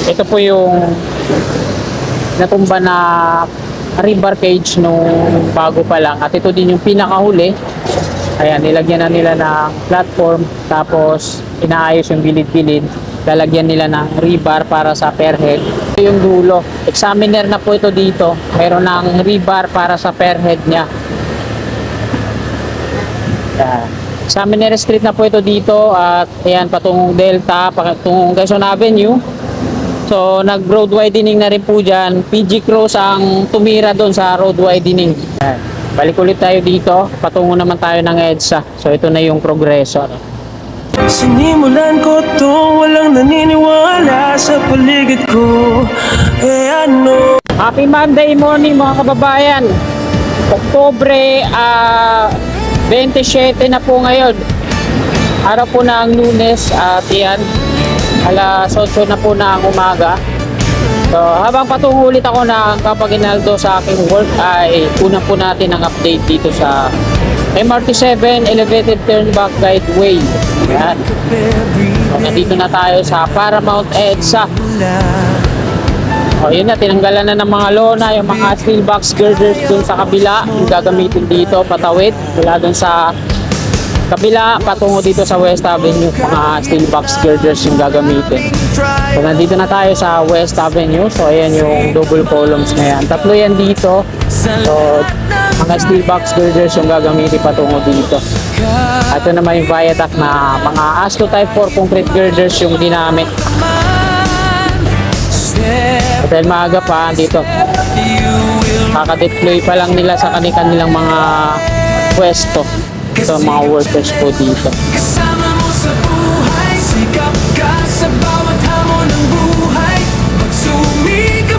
Ito po yung natumba na rebar cage nung bago pa lang. At ito din yung pinakahuli. Ayan, nilagyan na nila ng platform. Tapos inaayos yung gilid-gilid. Lalagyan nila ng rebar para sa per head. Ito yung dulo. Examiner na po ito dito. Meron ng rebar para sa per head niya. Ayan. Examiner Street na po ito dito. At ayan, patungong Delta, patungong Quezon Avenue. So, nag-road widening na rin po dyan. PG Cross ang tumira doon sa road widening. Ayan. Balik ulit tayo dito. Patungo naman tayo ng EDSA. So, ito na yung progreso. Sinimulan ko to, walang naniniwala sa paligid ko. Happy Monday morning mga kababayan. Oktubre 27 na po ngayon. Araw po ng Lunes at yan. Alas 8 na po na ang umaga. So, habang patungo ulit ako ng Kapaginaldo sa aking work ay kunan po natin ang update dito sa MRT7 Elevated Turnback Guideway. Ayan. So, nandito na tayo sa Paramount EDSA. O, yun na, tinanggalan na ng mga lona, yung mga steel box girders dun sa kabila, yung gagamitin dito, patawid, mula dun sa kabila, patungo dito sa West Avenue, mga steel box girders yung gagamitin. So, nandito na tayo sa West Avenue. So, ayan yung double columns na yan. Tatlo yan dito. So, mga steel box girders yung gagamitin patungo dito. At ito naman yung viaduct na mga ASTO Type 4 concrete girders yung ginamit. At dahil maaga pa dito, kaka-deploy pa lang nila sa kanilang mga pwesto. Ito mga workers po dito.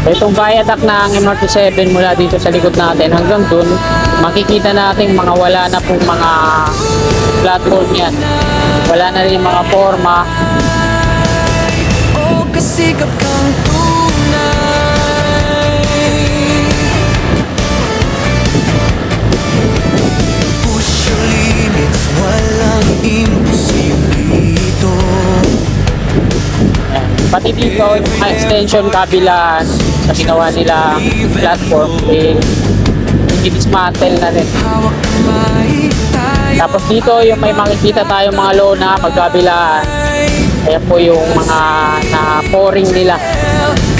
Itong viaduct ng MRT7 mula dito sa likod natin hanggang dun, makikita natin mga wala na pong mga platform yan. Wala na rin mga forma. Oh, kasikap kang tunay. Push your limits, walang imposible ito. Pati dito, yung mga extension kabilaan na ginawa nila platform, dismantle na rin. Tapos dito, yung may makikita tayo mga lona pagkabilaan. Ayan po yung mga na-pouring nila.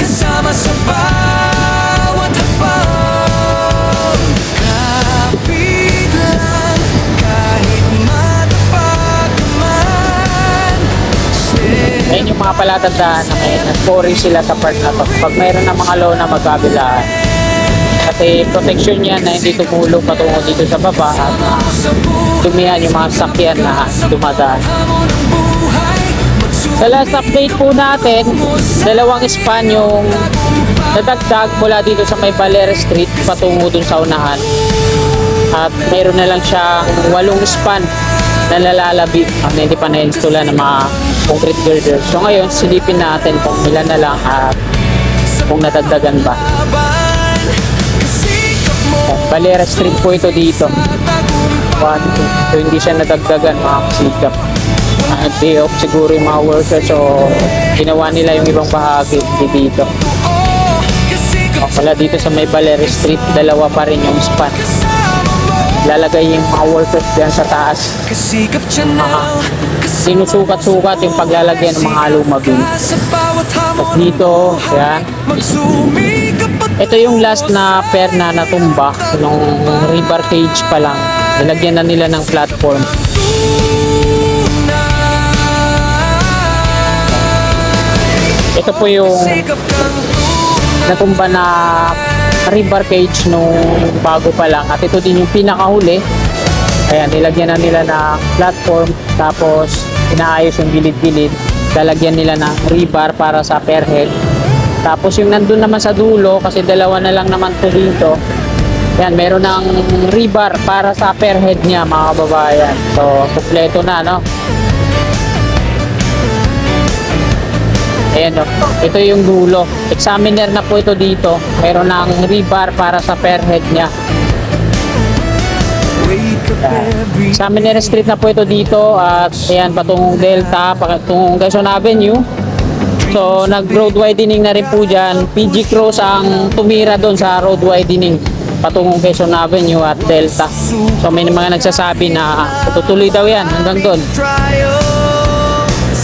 Kasama sa bawat habang kapit lang kahit matapag man. Ayan yung mga palatandaan na may nag-pouring sila sa part na to. Pag mayroon ng mga lona magkabilaan. Kasi protection yan na hindi tumulong patungo dito sa baba at dumihan yung mga sakyan na dumadaan. Sa last update po natin, dalawang span yung nadagdag mula dito sa may Valera Street patungo dun sa unahan. At mayroon na lang siyang 8 span na lalalabi ang hindi pa na-installa ng mga concrete girders. So ngayon, silipin natin kung ilan na lang at kung nadagdagan ba. Valera Street po ito dito. 1, 2. So hindi siya nadagdagan mga kasikap. Day off siguro yung mga workers, so ginawa nila yung ibang bahagi dito. Wala dito sa may Valera Street, dalawa pa rin yung span. Lalagay yung mga workers dyan sa taas. Sinusukat-sukat yung paglalagyan ng mga lumabing. At dito, yan. Ito yung last na pair na natumba nung rebar cage pa lang. Nilagyan na nila ng platform. Ito po yung natumba na rebar cage nung bago pa lang. At ito din yung pinakahuli. Ayan, nilagyan na nila ng platform. Tapos, inaayos yung gilid-gilid. Lalagyan nila ng rebar para sa per head. Tapos yung nandun naman sa dulo, kasi dalawa na lang naman to dito. Ayan, meron ng rebar para sa per head niya mga kababayan. So, kompleto na, no? Ayan, no? Ito yung dulo. Examiner na po ito dito. Meron ng rebar para sa per head niya. Examiner Street na po ito dito. At ayan, patungong Delta, patungong Quezon Avenue. So, nag-road widening na rin po dyan. PG Cross ang tumira doon sa road widening patungong Quezon Avenue at Delta. So, may mga nagsasabi na tutuloy daw yan hanggang doon. trials.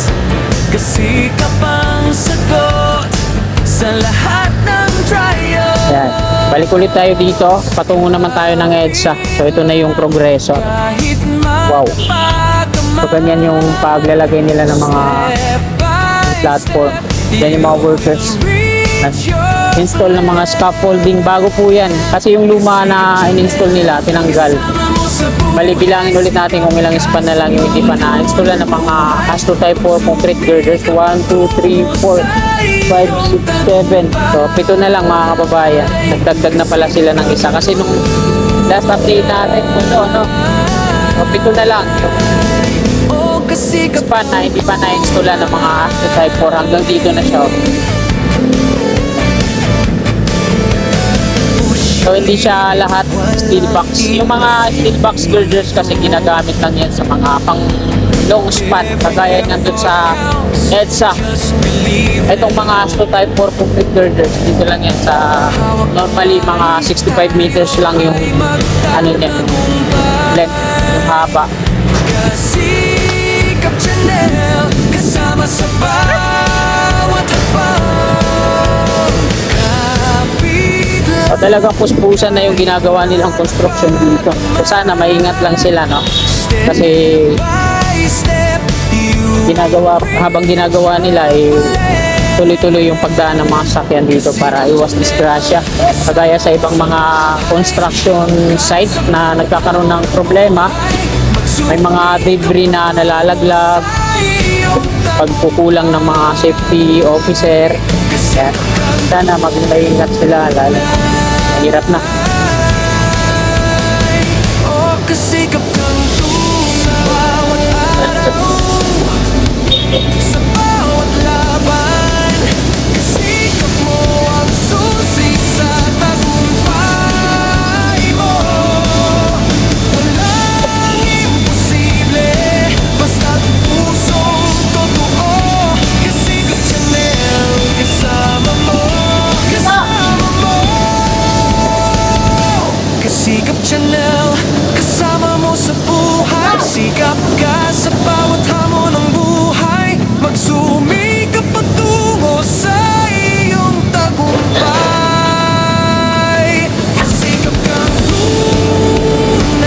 Kasi ka pang sagot sa lahat ng trials. Yan. Balik ulit tayo dito. Patungo naman tayo ng EDSA. So, ito na yung progreso. Kahit Wow. So, ganyan yung paglalagay nila ng mga platform. Yan yung mga workers. Install ng mga scaffolding. Bago po yan. Kasi yung luma na in-install nila, tinanggal. Bali, bilangin ulit natin kung ilang span na lang yung hindi pa na-install ng mga Astro Type 4 concrete girders. 1, 2, 3, 4, 5, 6, 7. So, 7 na lang mga kababayan. Nagdagdag na pala sila ng isa. Kasi nung last update natin, no? So, 7 na lang. Oh, kasi ka Span na hindi pa na-install ng mga Astro Type 4 hanggang dito na siya. So hindi siya lahat steel box. Yung mga steel box girders kasi ginagamit lang yan sa mga pang long span. Kagaya nandun sa EDSA. Itong mga Astro Type 4 concrete girders, dito lang yan sa normally mga 65 meters lang yung ano niya, length, yung haba. Sikap Chanel kasama sa bawat habang kapit lang. O talagang puspusan na yung ginagawa nilang construction dito. So sana maingat lang sila, no? Kasi By step, you habang ginagawa nila tuloy-tuloy yung pagdaan ng mga sasakyan dito para iwas disgrasya. Kagaya sa ibang mga construction site na nagkakaroon ng problema, may mga debris na nalalaglag, pagkukulang ng mga safety officer. Yan. Sana maging maingat sila, lalo mahirap na. oh, kasi kapag sa bawat araw, sa bawat laban, kasikap mo ang susi sa tagumpay mo. Walang imposible, basta't pusong totoo. Kasikap Chanel, kasama mo, kasama mo. Kasikap Chanel, kasama mo sa buhay. Sikap ka sa bawat hamon ng buhay. Magsumikap patungo sa iyong tagumpay. Kasikap kang tunay.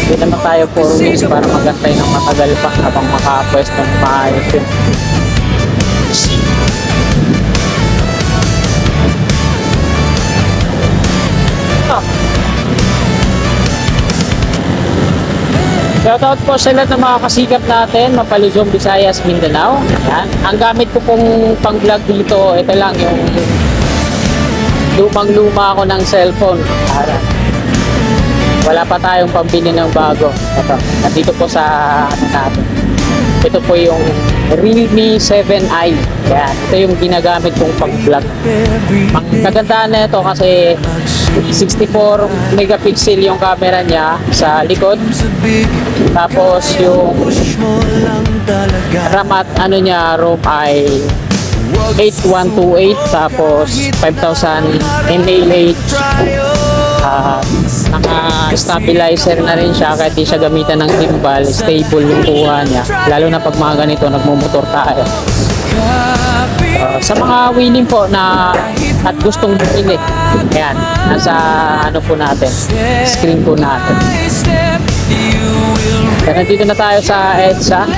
Hindi naman tayo 4 weeks para magantay ng matagal pa habang makapwesto ng maayos yun. Shoutout po sa lahat ng mga kasikap natin, Mapaluzon, Visayas, Mindanao. Yan. Ang gamit ko pong pang-vlog dito, ito lang yung lumang-luma ako ng cellphone. Wala pa tayong pambili ng bago. Ito, nandito po sa ano natin. Ito po yung Realme 7i. Yan. Ito yung ginagamit kong pang-vlog. Ang kagandahan na ito kasi 64 megapixel yung camera niya sa likod. Tapos yung RAM at ano niya, ROM ay 8128 tapos 5000 mAh. Naka-stabilizer na rin siya kahit di siya gamitan ng gimbal, stable yung kuha niya. Lalo na pag mga ganito, nagmumotor tayo. Sa mga willing po na at gustong bumili, ayan, nasa ano po natin, screen po natin. Kaya nandito na tayo sa EDSA.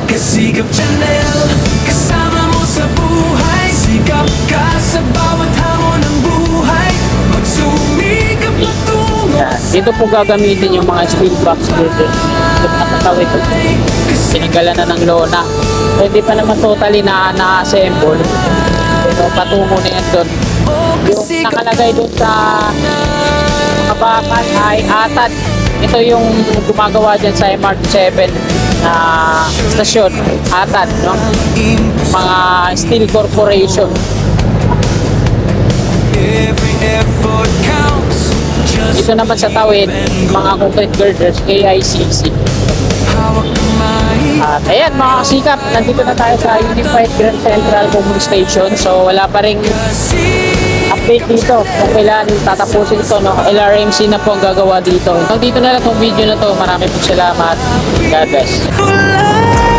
Kasikap Chanel, kasama mo sa buhay. Sikap ka sa bawat hamon ng buhay. Magsumikap patungo. Ayan, dito po gagamitin yung mga steel box dito. Nakatawid ito. Tinanggalan na ng lona. So, hindi pa naman totally na-assemble. Pero patungo na yan doon. Yung nakalagay doon sa kabakan ay atad. Ito yung gumagawa dyan sa MR7 na stasyon. Atad, no? Mga Steel Corporation. Every effort counts. Just Dito naman sa tawid, mga concrete girders, KICC. how hawak kamay. At ayan mga kasikap, nandito na tayo sa Unified Grand Central Common Station. So wala pa ring update dito kung kailan tatapusin ito, no? LRMC na po ang gagawa dito. Dito na lang itong video na to. Marami po salamat. God bless. Wala